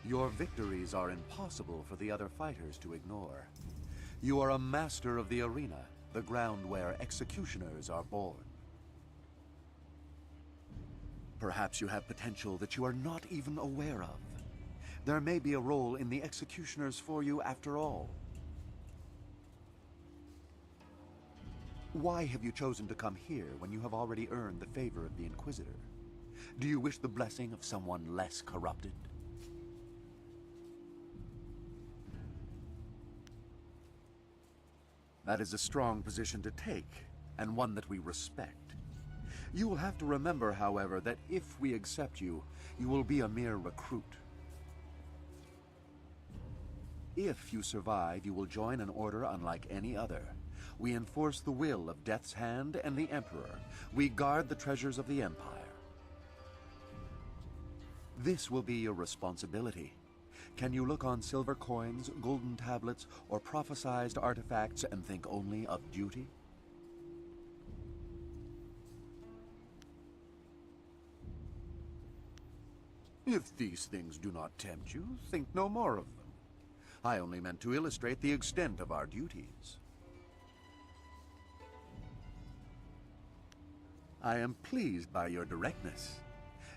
Your victories are impossible for the other fighters to ignore. You are a master of the arena, the ground where executioners are born. Perhaps you have potential that you are not even aware of. There may be a role in the executioners for you after all. Why have you chosen to come here when you have already earned the favor of the Inquisitor? Do you wish the blessing of someone less corrupted? That is a strong position to take, and one that we respect. You will have to remember, however, that if we accept you, you will be a mere recruit. If you survive, you will join an order unlike any other. We enforce the will of Death's Hand and the Emperor. We guard the treasures of the Empire. This will be your responsibility. Can you look on silver coins, golden tablets, or prophesized artifacts and think only of duty? If these things do not tempt you, think no more of them. I only meant to illustrate the extent of our duties. I am pleased by your directness.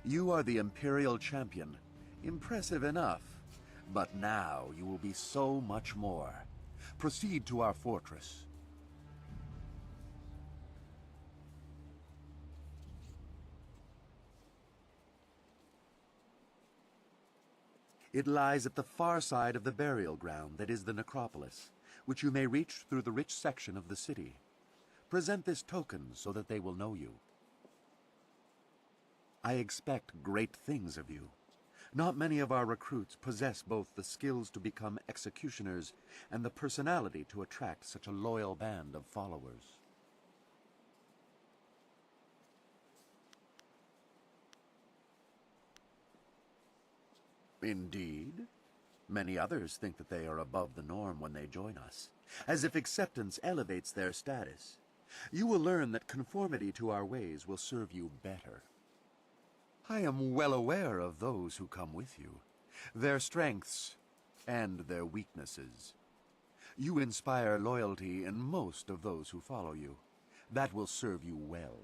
You are the Imperial Champion. Impressive enough. But now you will be so much more. Proceed to our fortress. It lies at the far side of the burial ground that is the necropolis, which you may reach through the rich section of the city. Present this token so that they will know you. I expect great things of you. Not many of our recruits possess both the skills to become executioners and the personality to attract such a loyal band of followers. Indeed. Many others think that they are above the norm when they join us, as if acceptance elevates their status. You will learn that conformity to our ways will serve you better. I am well aware of those who come with you, their strengths and their weaknesses. You inspire loyalty in most of those who follow you. That will serve you well.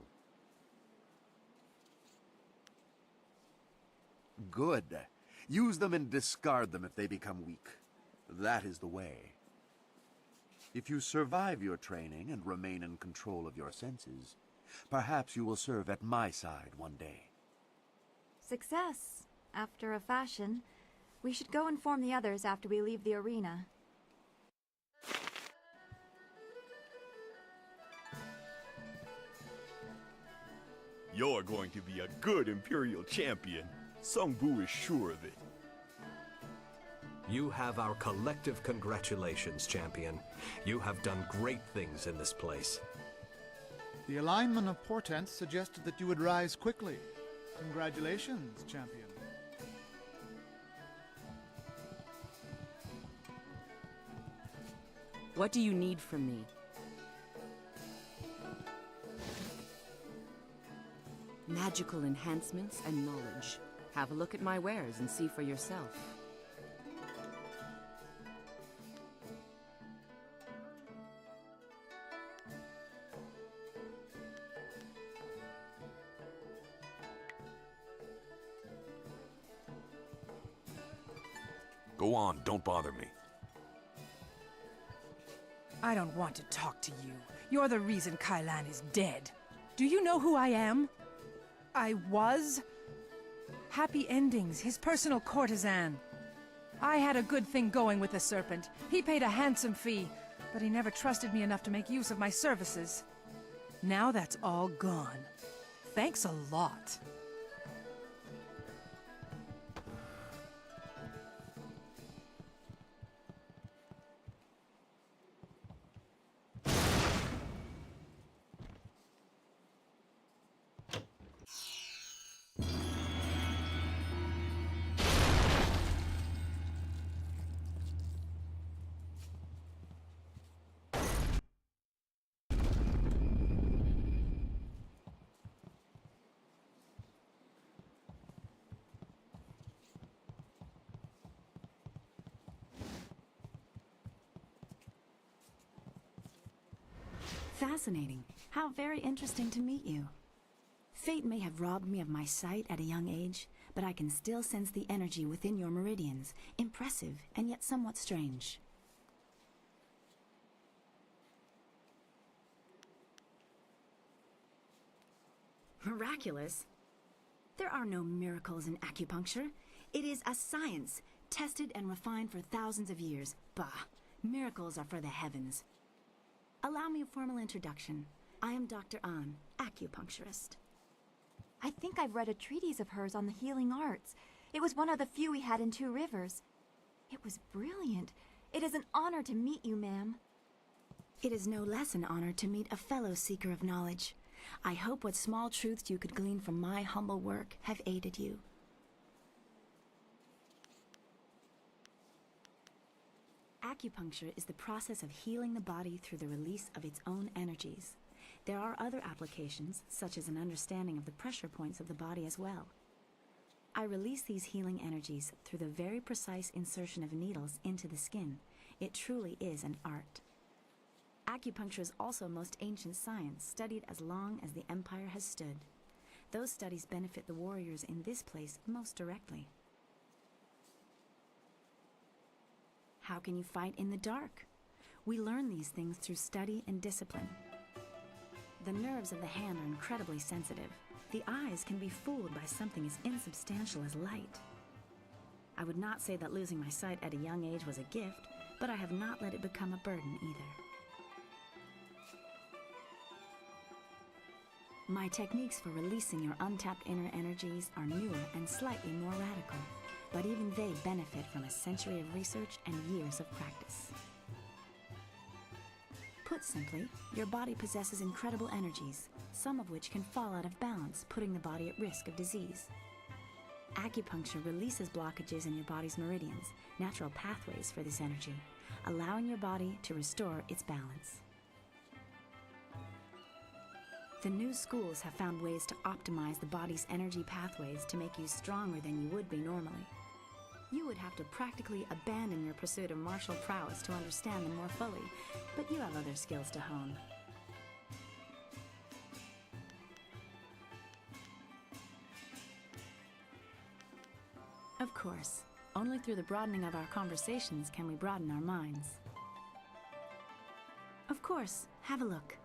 Good. Use them and discard them if they become weak. That is the way. If you survive your training and remain in control of your senses, perhaps you will serve at my side one day. Success, after a fashion. We should go inform the others after we leave the arena. You're going to be a good Imperial champion. Sung Bu is sure of it. You have our collective congratulations, champion. You have done great things in this place. The alignment of portents suggested that you would rise quickly. Congratulations, champion. What do you need from me? Magical enhancements and knowledge. Have a look at my wares and see for yourself. Go on, don't bother me. I don't want to talk to you. You're the reason Kailan is dead. Do you know who I am? I was Happy Endings, his personal courtesan. I had a good thing going with the Serpent. He paid a handsome fee, but he never trusted me enough to make use of my services. Now that's all gone. Thanks a lot. fascinating. How very interesting to meet you. Fate may have robbed me of my sight at a young age, but I can still sense the energy within your meridians. Impressive, and yet somewhat strange. Miraculous? There are no miracles in acupuncture. It is a science, tested and refined for thousands of years. Bah, miracles are for the heavens. Allow me a formal introduction. I am Dr. An, acupuncturist. I think I've read a treatise of hers on the healing arts. It was one of the few we had in Two Rivers. It was brilliant. It is an honor to meet you, ma'am. It is no less an honor to meet a fellow seeker of knowledge. I hope what small truths you could glean from my humble work have aided you. Acupuncture is the process of healing the body through the release of its own energies. There are other applications, such as an understanding of the pressure points of the body as well. I release these healing energies through the very precise insertion of needles into the skin. It truly is an art. Acupuncture is also most ancient science, studied as long as the empire has stood. Those studies benefit the warriors in this place most directly. How can you fight in the dark? We learn these things through study and discipline. The nerves of the hand are incredibly sensitive. The eyes can be fooled by something as insubstantial as light. I would not say that losing my sight at a young age was a gift, but I have not let it become a burden either. My techniques for releasing your untapped inner energies are newer and slightly more radical, but even they benefit from a century of research and years of practice. Put simply, your body possesses incredible energies, some of which can fall out of balance, putting the body at risk of disease. Acupuncture releases blockages in your body's meridians, natural pathways for this energy, allowing your body to restore its balance. The new schools have found ways to optimize the body's energy pathways to make you stronger than you would be normally. You would have to practically abandon your pursuit of martial prowess to understand them more fully, but you have other skills to hone. Of course, only through the broadening of our conversations can we broaden our minds. Of course, have a look.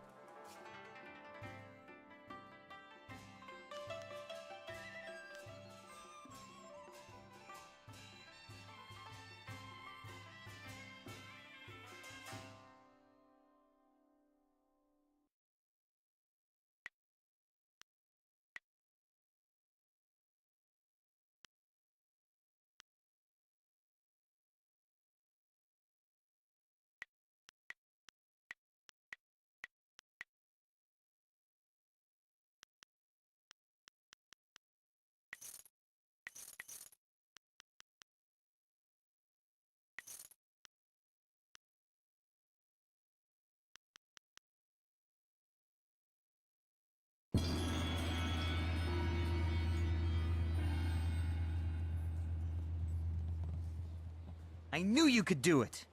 I knew you could do it!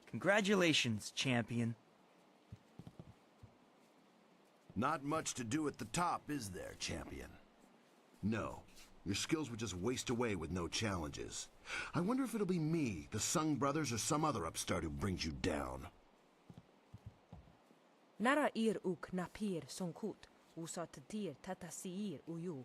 Congratulations, champion. Not much to do at the top, is there, champion? No. Your skills would just waste away with no challenges. I wonder if it'll be me, the Sung brothers, or some other upstart who brings you down. Nara ir uk napir sonkut, usatatir tatasiir uyu.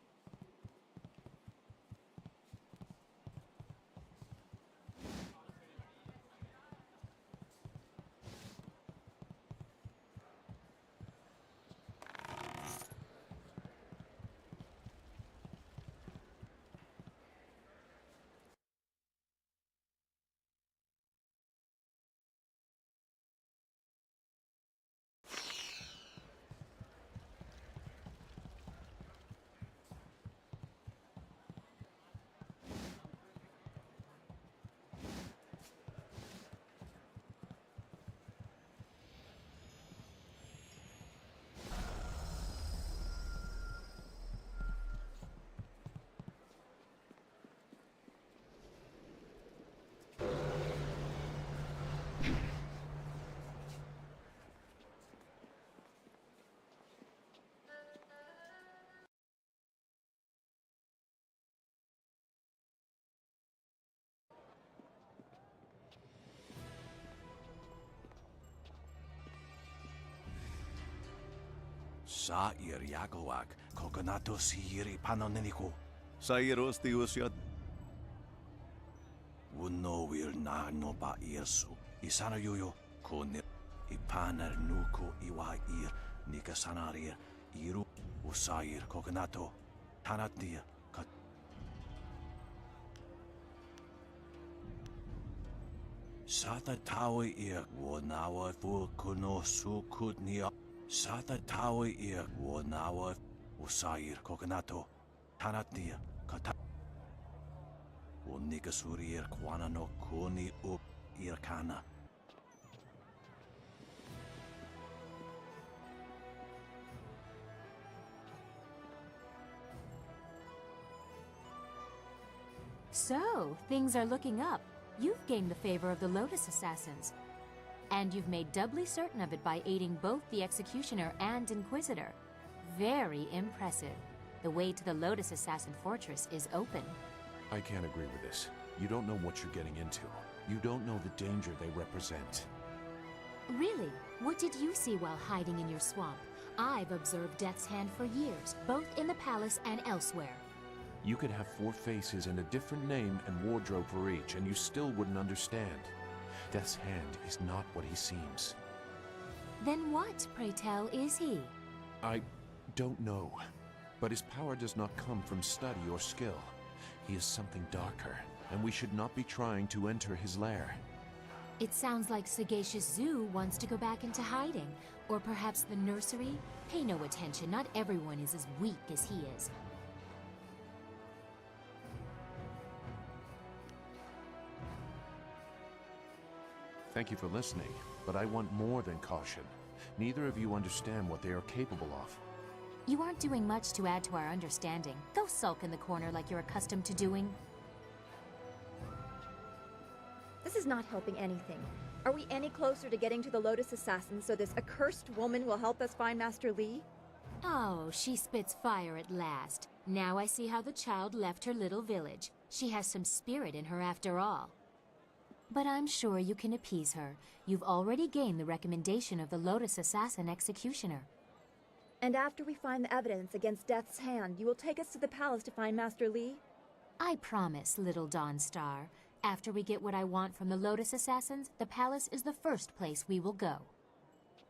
Sa'ir Yagawak, Kokonato Siri Panonenico. Sair ostiusiat. Wuno will na no ba irsu. Isana yuyo, kone ipaner nuku iwa ir, nikasanarir, iru, usair, Kokonato, Tanatir, Kat. Sata tawi ir, wonawa fu kuno sukutnia. Sata tawi ir, wonawa, usair, Kokonato, Tanatir, Kat. Unikasurir kwana no kuni up irkana. So, things are looking up. You've gained the favor of the Lotus Assassins. And you've made doubly certain of it by aiding both the Executioner and Inquisitor. Very impressive. The way to the Lotus Assassin Fortress is open. I can't agree with this. You don't know what you're getting into. You don't know the danger they represent. Really? What did you see while hiding in your swamp? I've observed Death's Hand for years, both in the palace and elsewhere. You could have 4 faces and a different name and wardrobe for each, and you still wouldn't understand. Death's Hand is not what he seems. Then what, pray tell, is he? I don't know. But his power does not come from study or skill. He is something darker, and we should not be trying to enter his lair. It sounds like Sagacious Zoo wants to go back into hiding. Or perhaps the nursery? Pay no attention, not everyone is as weak as he is. Thank you for listening, but I want more than caution. Neither of you understand what they are capable of. You aren't doing much to add to our understanding. Go sulk in the corner like you're accustomed to doing. This is not helping anything. Are we any closer to getting to the Lotus Assassins so this accursed woman will help us find Master Li? Oh, she spits fire at last. Now I see how the child left her little village. She has some spirit in her after all. But I'm sure you can appease her. You've already gained the recommendation of the Lotus Assassin Executioner. And after we find the evidence against Death's Hand, you will take us to the palace to find Master Li? I promise, little Dawn Star. After we get what I want from the Lotus Assassins, the palace is the first place we will go.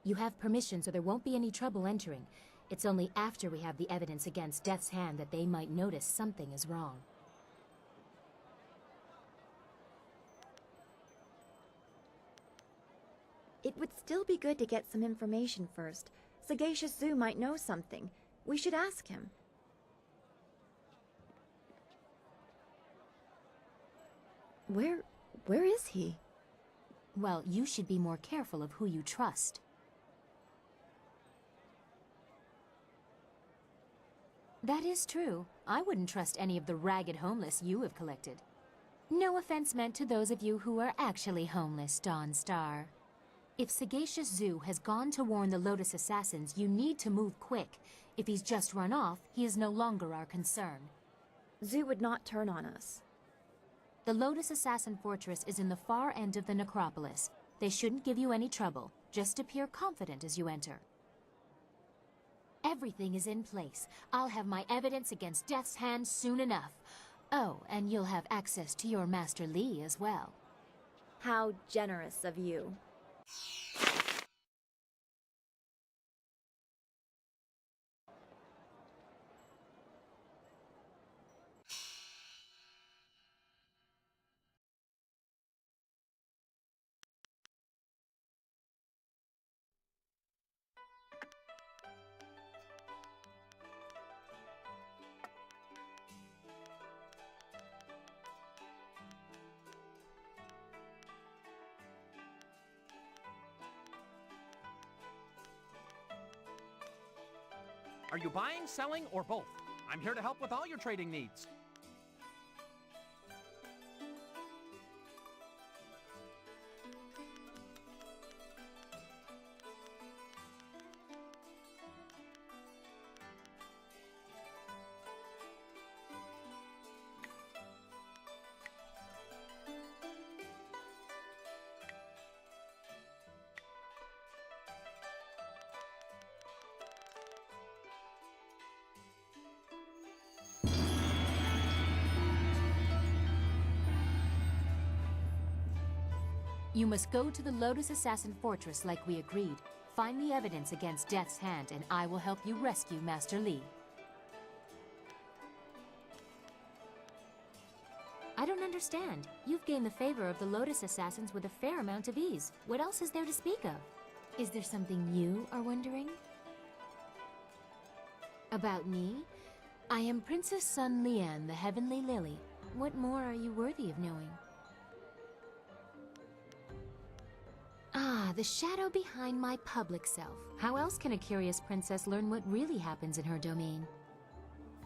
You have permission, so there won't be any trouble entering. It's only after we have the evidence against Death's Hand that they might notice something is wrong. It would still be good to get some information first. Sagacious Zoo might know something. We should ask him. Where is he? Well, you should be more careful of who you trust. That is true. I wouldn't trust any of the ragged homeless you have collected. No offense meant to those of you who are actually homeless, Dawn Star. If Sagacious Zoo has gone to warn the Lotus Assassins, you need to move quick. If he's just run off, he is no longer our concern. Zoo would not turn on us. The Lotus Assassin Fortress is in the far end of the necropolis. They shouldn't give you any trouble. Just appear confident as you enter. Everything is in place. I'll have my evidence against Death's Hand soon enough. Oh, and you'll have access to your Master Li as well. How generous of you. Are you buying, selling, or both? I'm here to help with all your trading needs. You must go to the Lotus Assassin Fortress like we agreed. Find the evidence against Death's Hand, and I will help you rescue Master Li. I don't understand. You've gained the favor of the Lotus Assassins with a fair amount of ease. What else is there to speak of? Is there something you are wondering? About me? I am Princess Sun Lian, the Heavenly Lily. What more are you worthy of knowing? Ah, the shadow behind my public self. How else can a curious princess learn what really happens in her domain?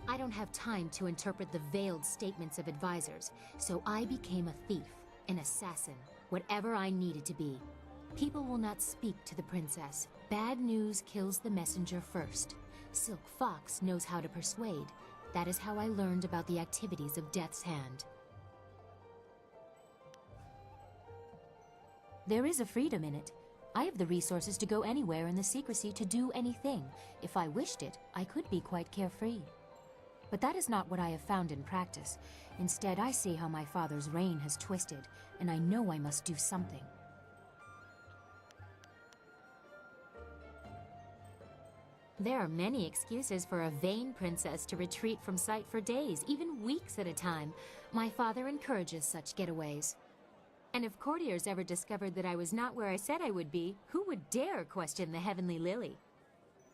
I don't have time to interpret the veiled statements of advisors, so I became a thief, an assassin, whatever I needed to be. People will not speak to the princess. Bad news kills the messenger first. Silk Fox knows how to persuade. That is how I learned about the activities of Death's Hand. There is a freedom in it. I have the resources to go anywhere in the secrecy to do anything. If I wished it, I could be quite carefree. But that is not what I have found in practice. Instead, I see how my father's reign has twisted, and I know I must do something. There are many excuses for a vain princess to retreat from sight for days, even weeks at a time. My father encourages such getaways. And if courtiers ever discovered that I was not where I said I would be, who would dare question the Heavenly Lily?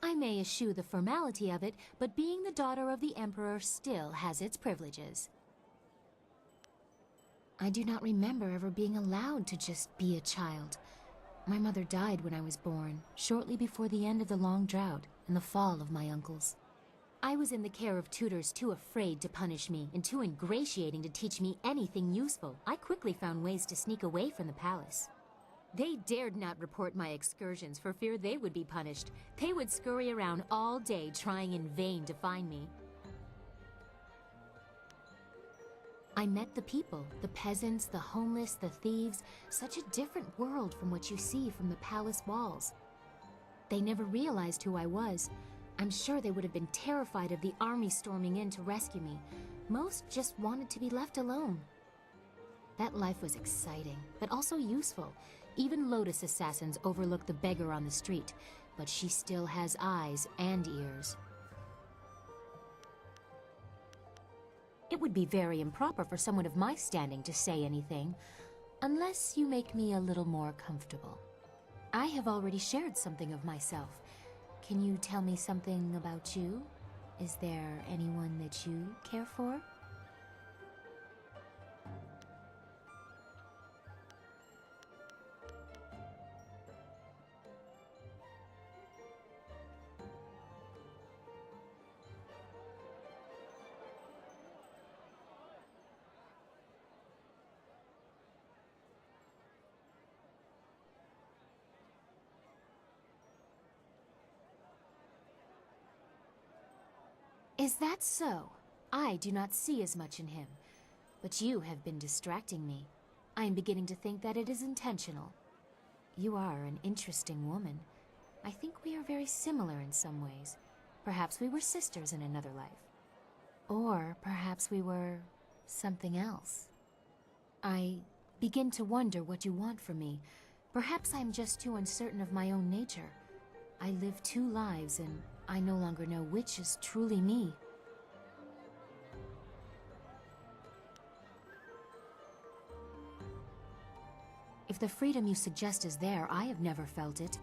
I may eschew the formality of it, but being the daughter of the Emperor still has its privileges. I do not remember ever being allowed to just be a child. My mother died when I was born, shortly before the end of the long drought and the fall of my uncles. I was in the care of tutors too afraid to punish me and too ingratiating to teach me anything useful. I quickly found ways to sneak away from the palace. They dared not report my excursions for fear they would be punished. They would scurry around all day trying in vain to find me. I met the people, the peasants, the homeless, the thieves, such a different world from what you see from the palace walls. They never realized who I was. I'm sure they would have been terrified of the army storming in to rescue me. Most just wanted to be left alone. That life was exciting, but also useful. Even Lotus assassins overlook the beggar on the street, but she still has eyes and ears. It would be very improper for someone of my standing to say anything, unless you make me a little more comfortable. I have already shared something of myself. Can you tell me something about you? Is there anyone that you care for? Is that so? I do not see as much in him, but you have been distracting me. I am beginning to think that it is intentional. You are an interesting woman. I think we are very similar in some ways. Perhaps we were sisters in another life. Or perhaps we were something else. I begin to wonder what you want from me. Perhaps I am just too uncertain of my own nature. I live two lives and I no longer know which is truly me. If the freedom you suggest is there, I have never felt it.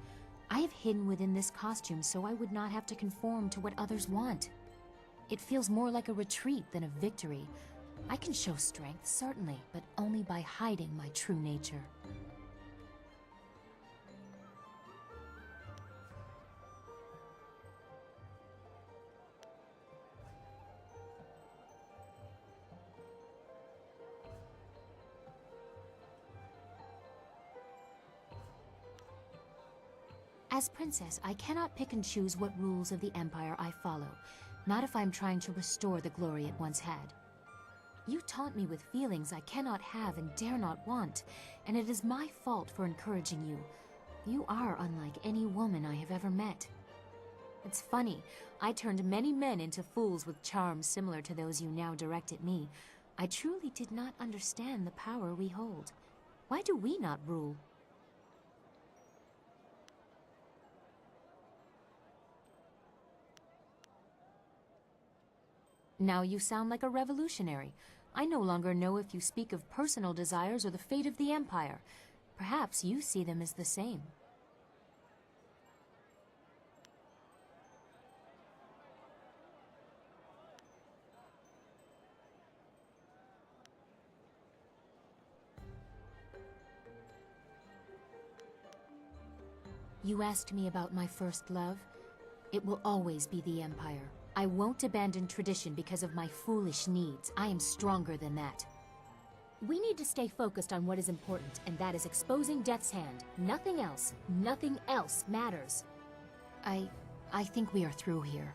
I have hidden within this costume so I would not have to conform to what others want. It feels more like a retreat than a victory. I can show strength, certainly, but only by hiding my true nature. As princess, I cannot pick and choose what rules of the Empire I follow, not if I'm trying to restore the glory it once had. You taunt me with feelings I cannot have and dare not want, and it is my fault for encouraging you. You are unlike any woman I have ever met. It's funny, I turned many men into fools with charms similar to those you now direct at me. I truly did not understand the power we hold. Why do we not rule? Now you sound like a revolutionary. I no longer know if you speak of personal desires or the fate of the Empire. Perhaps you see them as the same. You asked me about my first love. It will always be the Empire. I won't abandon tradition because of my foolish needs. I am stronger than that. We need to stay focused on what is important, and that is exposing Death's Hand. Nothing else matters. I think we are through here.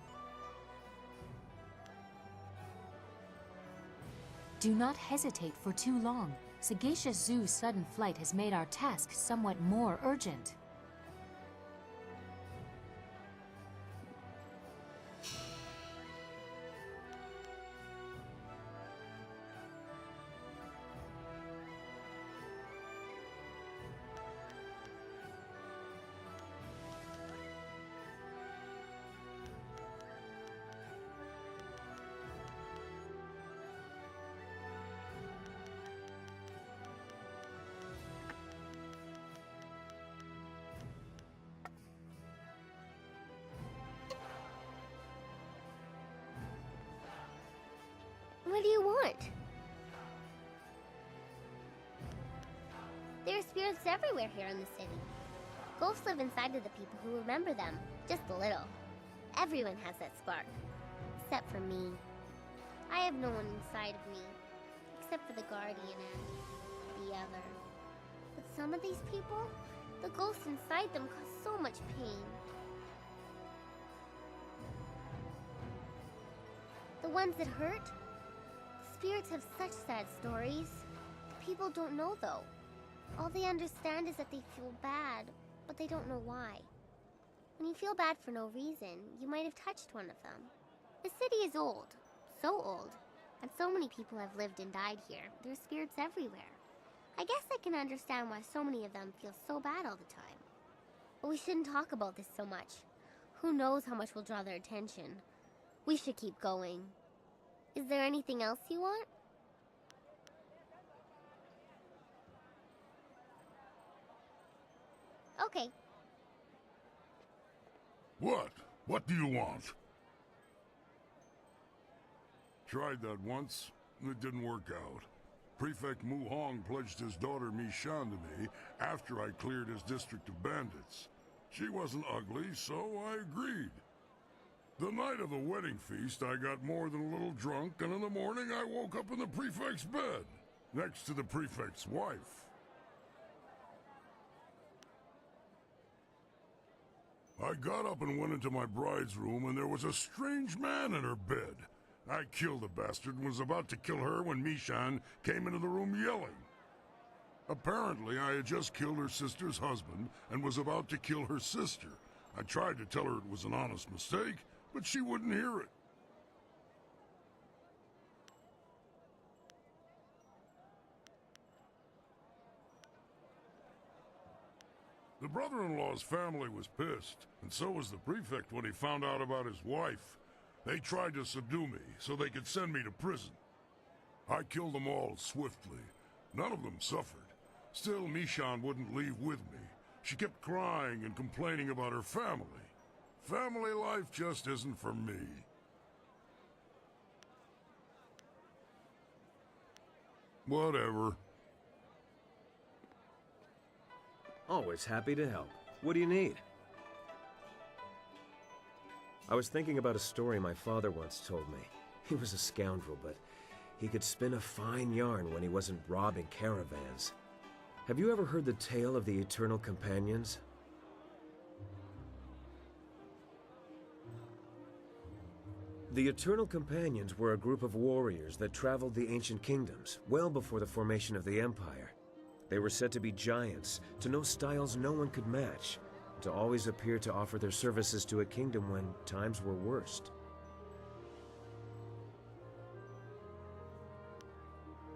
Do not hesitate for too long. Sagacious Zoo's sudden flight has made our task somewhat more urgent. What do you want? There are spirits everywhere here in the city. Ghosts live inside of the people who remember them, just a little. Everyone has that spark. Except for me. I have no one inside of me. Except for the Guardian and the other. But some of these people, the ghosts inside them cause so much pain. The ones that hurt? Spirits have such sad stories. People don't know, though. All they understand is that they feel bad, but they don't know why. When you feel bad for no reason, you might have touched one of them. The city is old. So old. And so many people have lived and died here. There are spirits everywhere. I guess I can understand why so many of them feel so bad all the time. But we shouldn't talk about this so much. Who knows how much will draw their attention. We should keep going. Is there anything else you want? Okay. What? What do you want? Tried that once. It didn't work out. Prefect Mu Hong pledged his daughter Mi-Shan to me after I cleared his district of bandits. She wasn't ugly, so I agreed. The night of the wedding feast, I got more than a little drunk, and in the morning I woke up in the prefect's bed, next to the prefect's wife. I got up and went into my bride's room, and there was a strange man in her bed. I killed the bastard and was about to kill her when Mi-Shan came into the room yelling. Apparently, I had just killed her sister's husband and was about to kill her sister. I tried to tell her it was an honest mistake, but she wouldn't hear it. The brother-in-law's family was pissed, and so was the prefect when he found out about his wife. They tried to subdue me so they could send me to prison. I killed them all swiftly. None of them suffered. Still, Mi-Shan wouldn't leave with me. She kept crying and complaining about her family. Family life just isn't for me. Whatever. Always happy to help. What do you need? I was thinking about a story my father once told me. He was a scoundrel, but he could spin a fine yarn when he wasn't robbing caravans. Have you ever heard the tale of the Eternal Companions? The Eternal Companions were a group of warriors that traveled the ancient kingdoms, well before the formation of the Empire. They were said to be giants, to know styles no one could match, to always appear to offer their services to a kingdom when times were worst.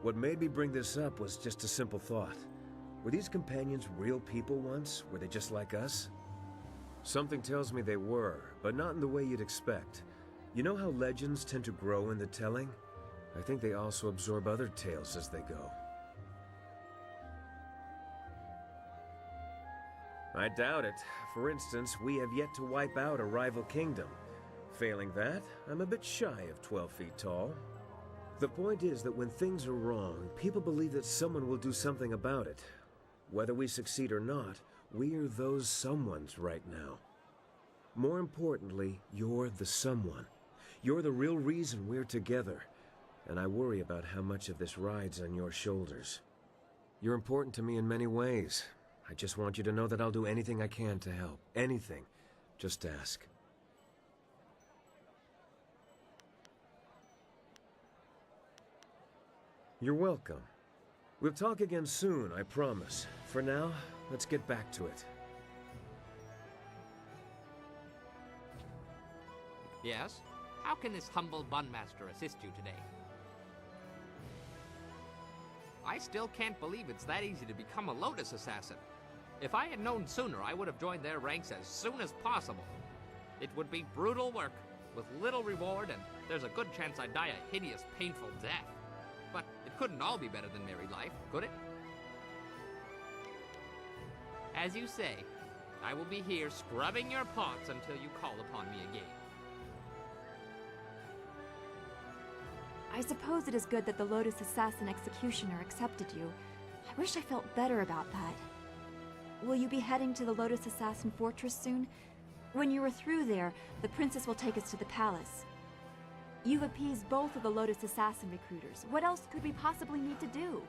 What made me bring this up was just a simple thought. Were these companions real people once? Were they just like us? Something tells me they were, but not in the way you'd expect. You know how legends tend to grow in the telling? I think they also absorb other tales as they go. I doubt it. For instance, we have yet to wipe out a rival kingdom. Failing that, I'm a bit shy of 12 feet tall. The point is that when things are wrong, people believe that someone will do something about it. Whether we succeed or not, we are those someones right now. More importantly, you're the someone. You're the real reason we're together, and I worry about how much of this rides on your shoulders. You're important to me in many ways. I just want you to know that I'll do anything I can to help. Anything. Just ask. You're welcome. We'll talk again soon, I promise. For now, let's get back to it. Yes? How can this humble bunmaster assist you today? I still can't believe it's that easy to become a Lotus Assassin. If I had known sooner, I would have joined their ranks as soon as possible. It would be brutal work, with little reward, and there's a good chance I'd die a hideous, painful death. But it couldn't all be better than married life, could it? As you say, I will be here scrubbing your pots until you call upon me again. I suppose it is good that the Lotus Assassin Executioner accepted you. I wish I felt better about that. Will you be heading to the Lotus Assassin Fortress soon? When you are through there, the princess will take us to the palace. You've appeased both of the Lotus Assassin recruiters. What else could we possibly need to do?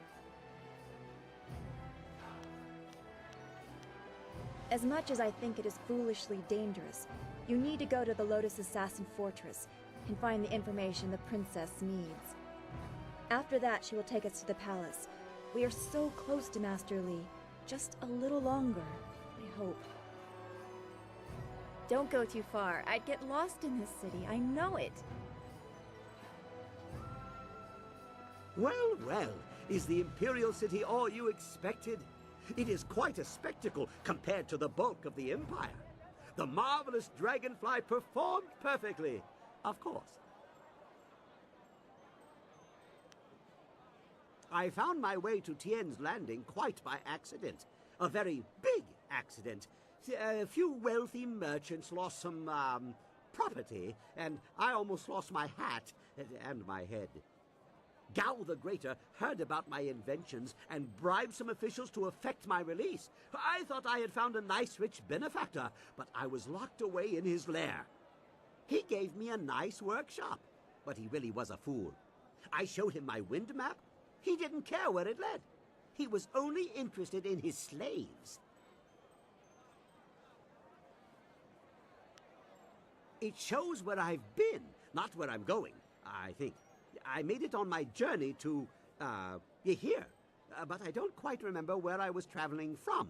As much as I think it is foolishly dangerous, you need to go to the Lotus Assassin Fortress and find the information the princess needs. After that, she will take us to the palace. We are so close to Master Li. Just a little longer, I hope. Don't go too far. I'd get lost in this city. I know it. Well, well, is the Imperial City all you expected? It is quite a spectacle compared to the bulk of the Empire. The marvelous dragonfly performed perfectly, of course. I found my way to Tien's Landing quite by accident. A very big accident. A few wealthy merchants lost some, property, and I almost lost my hat and my head. Gao the Greater heard about my inventions and bribed some officials to effect my release. I thought I had found a nice rich benefactor, but I was locked away in his lair. He gave me a nice workshop, but he really was a fool. I showed him my wind map. He didn't care where it led. He was only interested in his slaves. It shows where I've been, not where I'm going, I think. I made it on my journey to, here. But I don't quite remember where I was traveling from.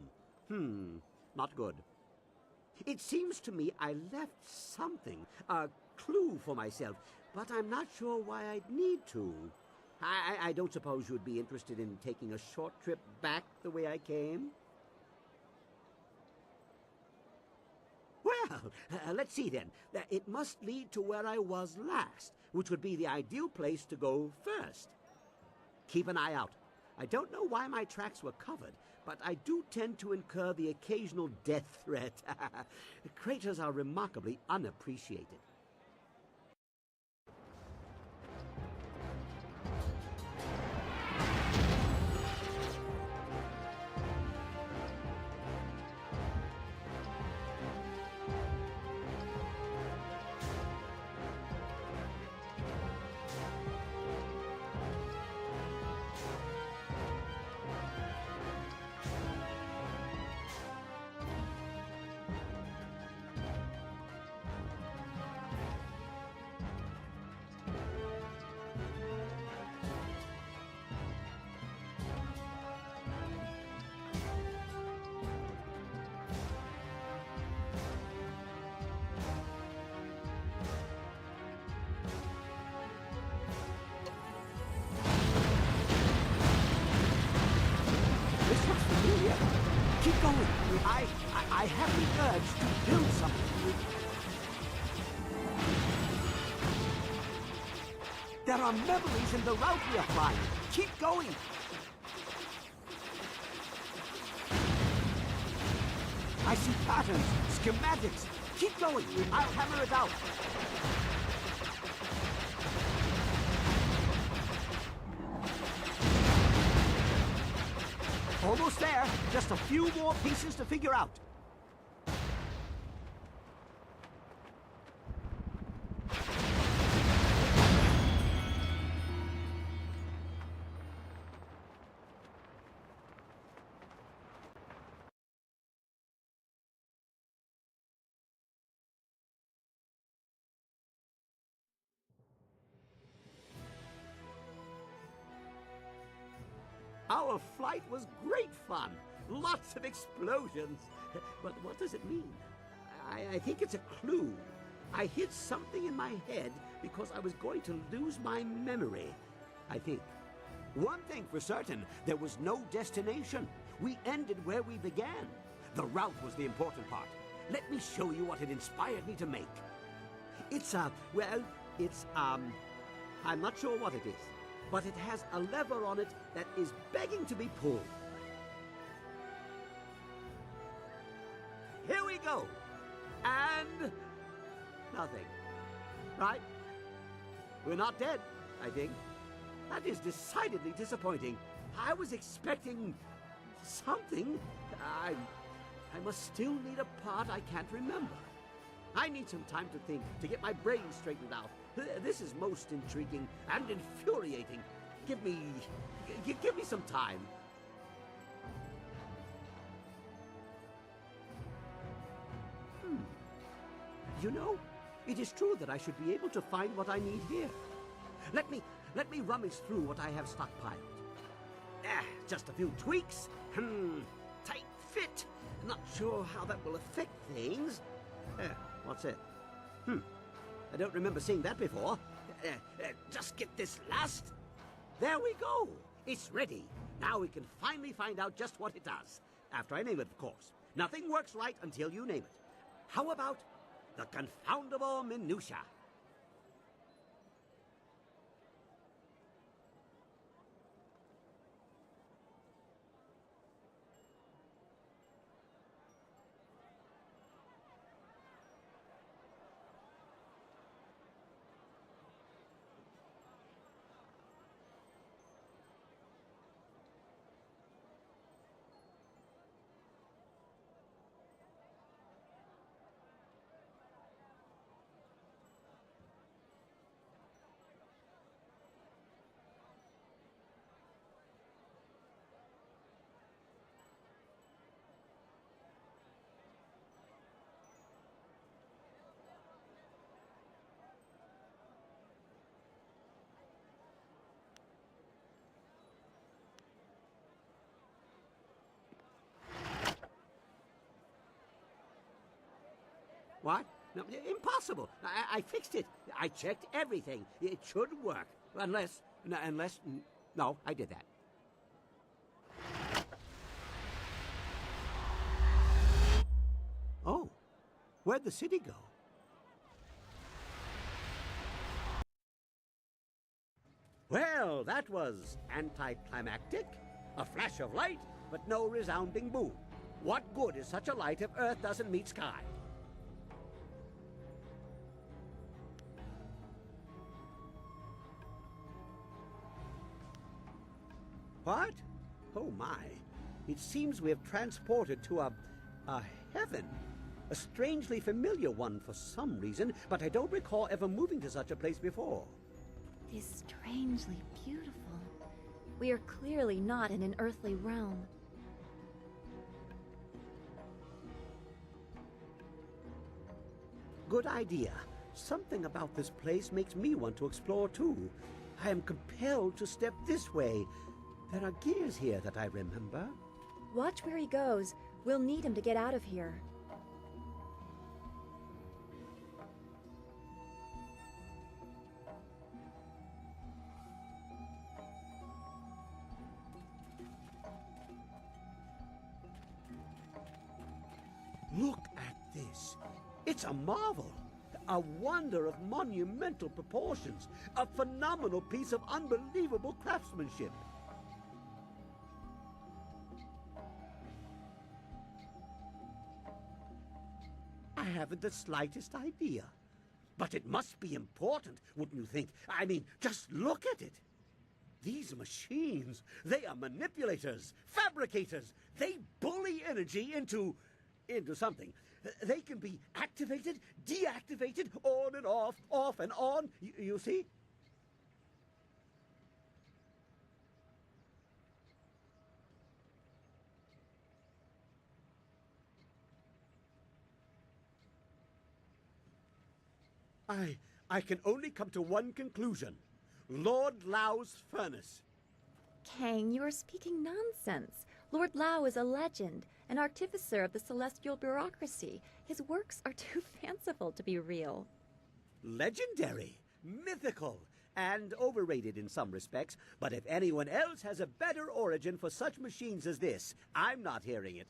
Not good. It seems to me I left something, a clue for myself, but I'm not sure why I'd need to. I don't suppose you'd be interested in taking a short trip back the way I came? Well, let's see then. It must lead to where I was last, which would be the ideal place to go first. Keep an eye out. I don't know why my tracks were covered, but I do tend to incur the occasional death threat. Craters are remarkably unappreciated. I have the urge to build something. There are memories in the route we are flying. Keep going. I see patterns, schematics. Keep going. I'll hammer it out. Almost there. Just a few more pieces to figure out. Our flight was great fun. Lots of explosions. But what does it mean? I think it's a clue. I hid something in my head because I was going to lose my memory, I think. One thing for certain, there was no destination. We ended where we began. The route was the important part. Let me show you what it inspired me to make. It's I'm not sure what it is, but it has a lever on it that is begging to be pulled. Here we go. And nothing. Right? We're not dead, I think. That is decidedly disappointing. I was expecting something. I must still need a part I can't remember. I need some time to think, to get my brain straightened out. This is most intriguing and infuriating. Give me some time. You know, it is true that I should be able to find what I need here. Let me rummage through what I have stockpiled. Just a few tweaks. Tight fit. Not sure how that will affect things. What's it? I don't remember seeing that before. Just get this last. There we go. It's ready. Now we can finally find out just what it does. After I name it, of course. Nothing works right until you name it. How about the confoundable minutia? What? No, impossible. I fixed it. I checked everything. It should work. Unless, no, I did that. Oh, where'd the city go? Well, that was anticlimactic. A flash of light, but no resounding boom. What good is such a light if Earth doesn't meet sky? What? Oh my. It seems we have transported to a heaven. A strangely familiar one for some reason, but I don't recall ever moving to such a place before. It is strangely beautiful. We are clearly not in an earthly realm. Good idea. Something about this place makes me want to explore too. I am compelled to step this way. There are gears here that I remember. Watch where he goes. We'll need him to get out of here. It's a marvel. A wonder of monumental proportions. A phenomenal piece of unbelievable craftsmanship. I haven't the slightest idea. But it must be important, wouldn't you think? I mean, just look at it. These machines, they are manipulators, fabricators. They bully energy into something. They can be activated, deactivated, on and off and on. You see? I can only come to one conclusion. Lord Lau's furnace. Kang, you are speaking nonsense. Lord Lao is a legend, an artificer of the celestial bureaucracy. His works are too fanciful to be real. Legendary, mythical, and overrated in some respects. But if anyone else has a better origin for such machines as this, I'm not hearing it.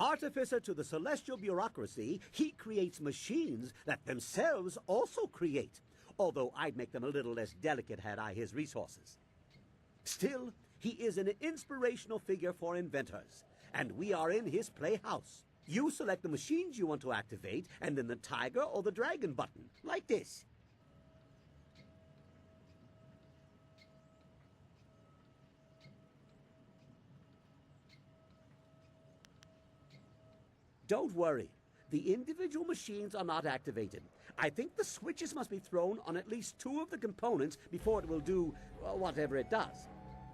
Artificer to the celestial bureaucracy, he creates machines that themselves also create, although I'd make them a little less delicate had I his resources. Still, he is an inspirational figure for inventors, and we are in his playhouse. You select the machines you want to activate, and then the tiger or the dragon button, like this. Don't worry. The individual machines are not activated. I think the switches must be thrown on at least 2 of the components before it will do whatever it does.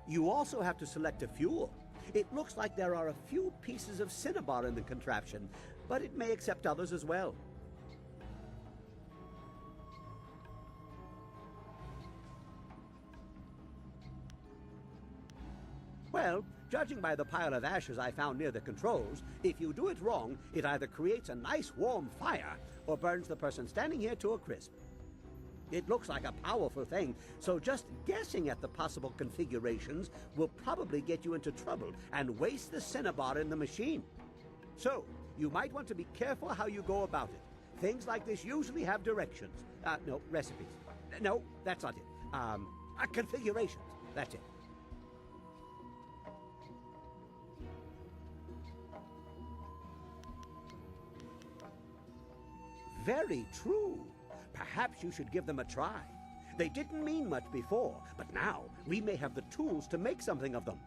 You also have to select a fuel. It looks like there are a few pieces of cinnabar in the contraption, but it may accept others as well. Well, judging by the pile of ashes I found near the controls, if you do it wrong, it either creates a nice warm fire or burns the person standing here to a crisp. It looks like a powerful thing, so just guessing at the possible configurations will probably get you into trouble and waste the cinnabar in the machine. So, you might want to be careful how you go about it. Things like this usually have directions. No, recipes. No, that's not it. Configurations. That's it. Very true. Perhaps you should give them a try. They didn't mean much before, but now we may have the tools to make something of them.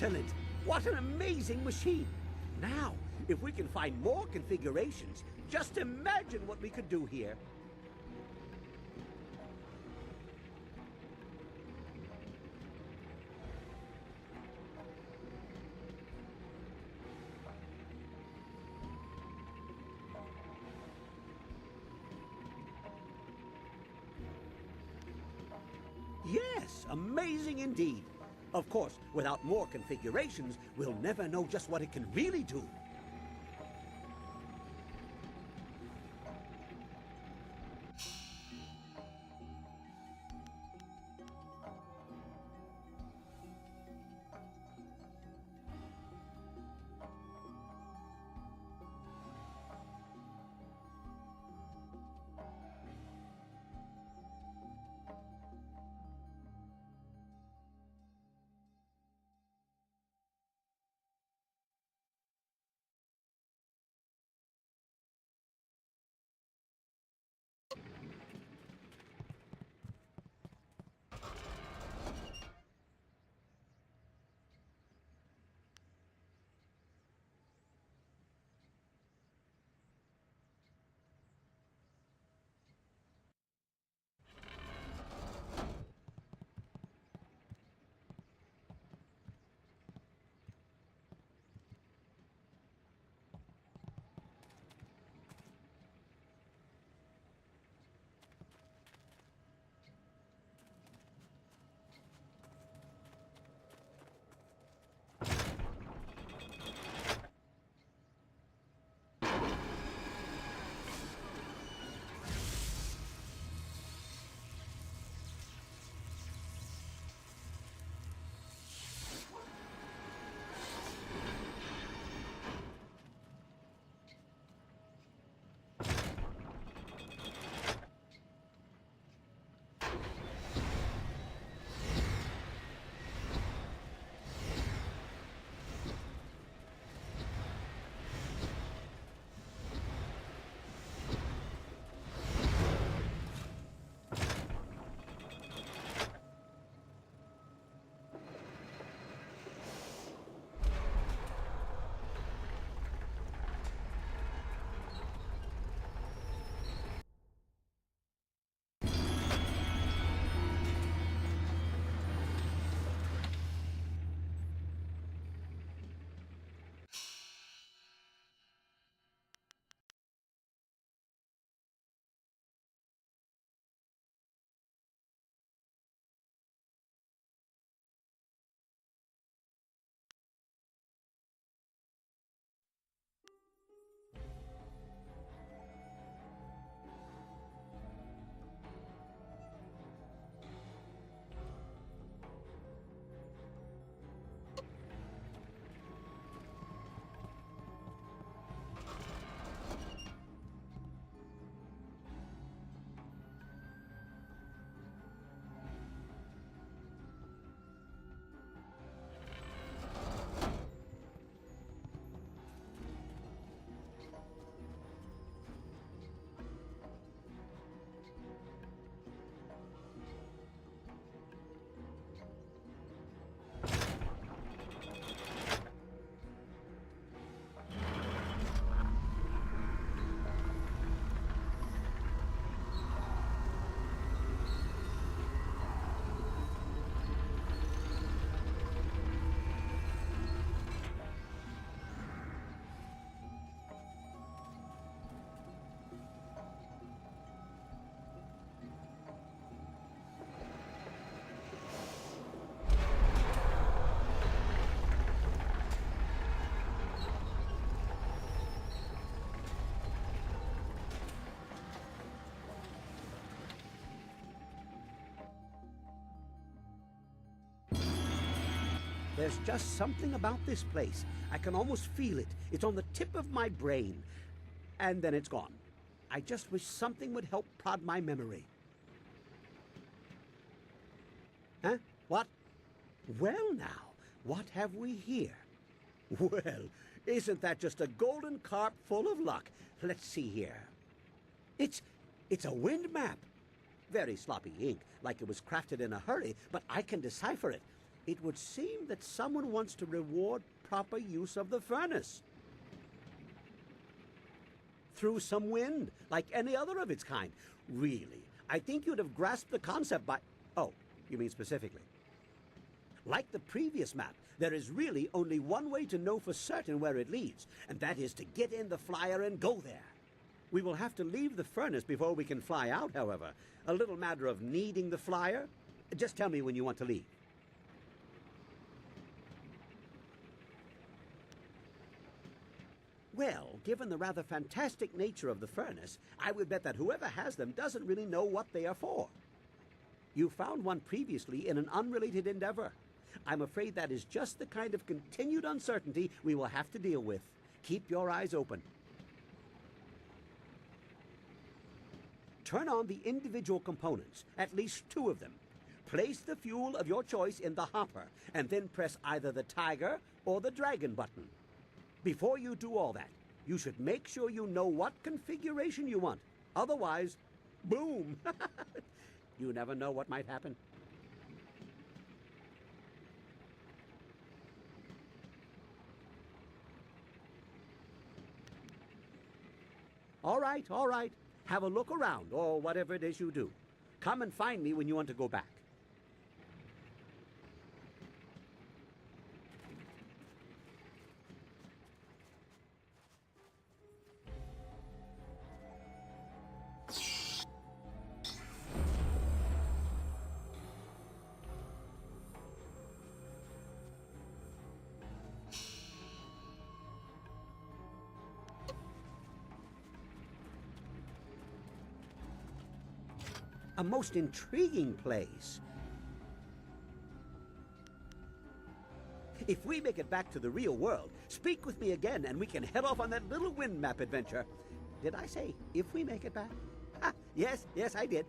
Excellent! What an amazing machine! Now, if we can find more configurations, just imagine what we could do here. Yes, amazing indeed. Of course, without more configurations, we'll never know just what it can really do. There's just something about this place. I can almost feel it. It's on the tip of my brain. And then it's gone. I just wish something would help prod my memory. Huh? What? Well now, what have we here? Well, isn't that just a golden carp full of luck? Let's see here. It's a wind map. Very sloppy ink, like it was crafted in a hurry, but I can decipher it. It would seem that someone wants to reward proper use of the furnace. Through some wind, like any other of its kind. Really, I think you'd have grasped the concept by... Oh, you mean specifically. Like the previous map, there is really only one way to know for certain where it leads, and that is to get in the flyer and go there. We will have to leave the furnace before we can fly out, however. A little matter of needing the flyer. Just tell me when you want to leave. Well, given the rather fantastic nature of the furnace, I would bet that whoever has them doesn't really know what they are for. You found one previously in an unrelated endeavor. I'm afraid that is just the kind of continued uncertainty we will have to deal with. Keep your eyes open. Turn on the individual components, at least 2 of them. Place the fuel of your choice in the hopper, and then press either the tiger or the dragon button. Before you do all that, you should make sure you know what configuration you want. Otherwise, boom! You never know what might happen. All right, all right. Have a look around, or whatever it is you do. Come and find me when you want to go back. A most intriguing place. If we make it back to the real world, speak with me again and we can head off on that little wind map adventure. Did I say, if we make it back? Ah, yes, I did.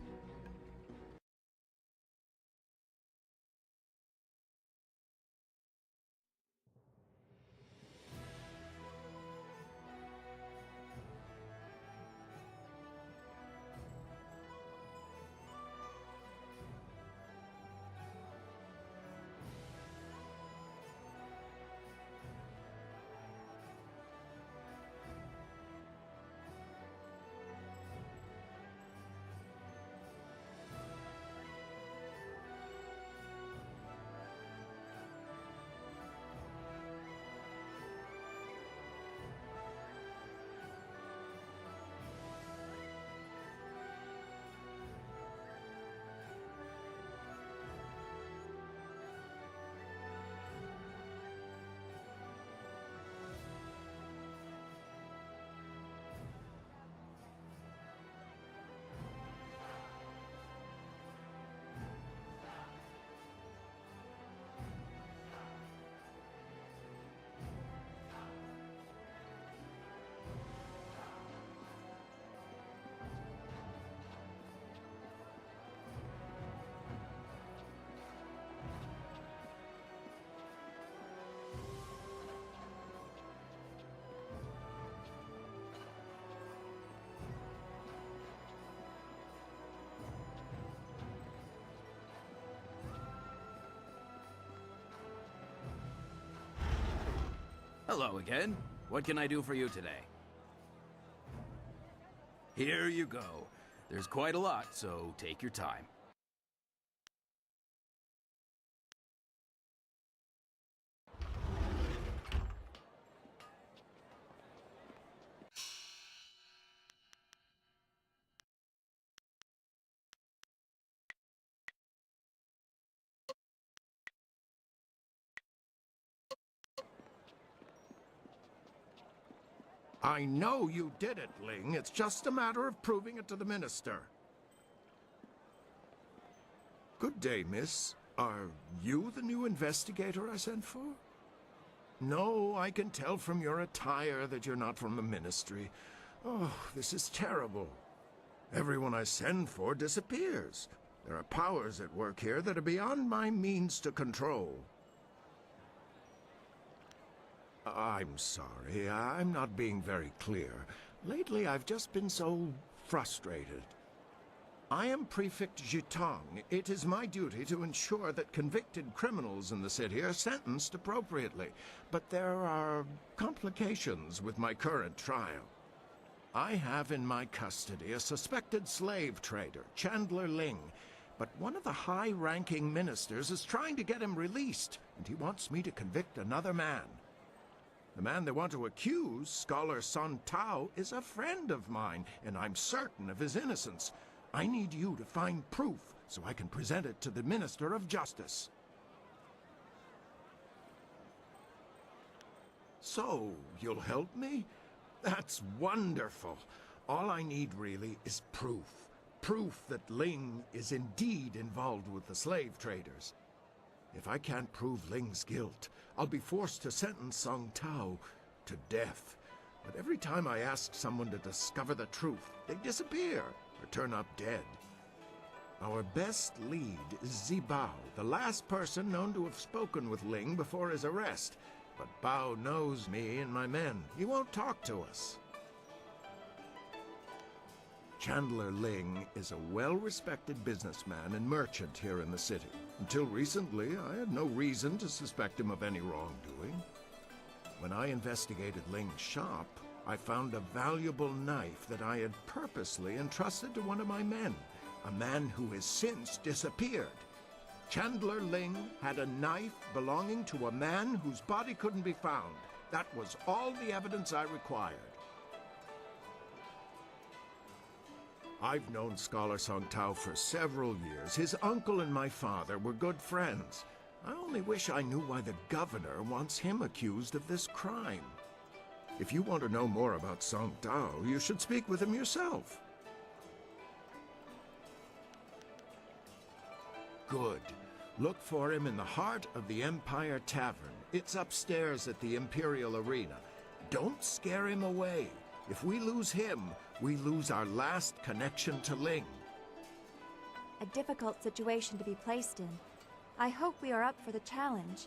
Hello again. What can I do for you today? Here you go. There's quite a lot, so take your time. I know you did it, Ling. It's just a matter of proving it to the Minister. Good day, miss. Are you the new investigator I sent for? No, I can tell from your attire that you're not from the Ministry. Oh, this is terrible. Everyone I send for disappears. There are powers at work here that are beyond my means to control. I'm sorry, I'm not being very clear. Lately, I've just been so frustrated. I am Prefect Jitong. It is my duty to ensure that convicted criminals in the city are sentenced appropriately. But there are complications with my current trial. I have in my custody a suspected slave trader, Chandler Ling. But one of the high-ranking ministers is trying to get him released, and he wants me to convict another man. The man they want to accuse, Scholar Sun Tao, is a friend of mine, and I'm certain of his innocence. I need you to find proof so I can present it to the Minister of Justice. So, you'll help me? That's wonderful. All I need really is proof. Proof that Ling is indeed involved with the slave traders. If I can't prove Ling's guilt, I'll be forced to sentence Song Tao to death. But every time I ask someone to discover the truth, they disappear or turn up dead. Our best lead is Zibao, the last person known to have spoken with Ling before his arrest. But Bao knows me and my men. He won't talk to us. Chandler Ling is a well-respected businessman and merchant here in the city. Until recently, I had no reason to suspect him of any wrongdoing. When I investigated Ling's shop, I found a valuable knife that I had purposely entrusted to one of my men, a man who has since disappeared. Chandler Ling had a knife belonging to a man whose body couldn't be found. That was all the evidence I required. I've known Scholar Song Tao for several years. His uncle and my father were good friends. I only wish I knew why the governor wants him accused of this crime. If you want to know more about Song Tao, you should speak with him yourself. Good. Look for him in the heart of the Empire Tavern. It's upstairs at the Imperial Arena. Don't scare him away. If we lose him, we lose our last connection to Ling. A difficult situation to be placed in. I hope we are up for the challenge.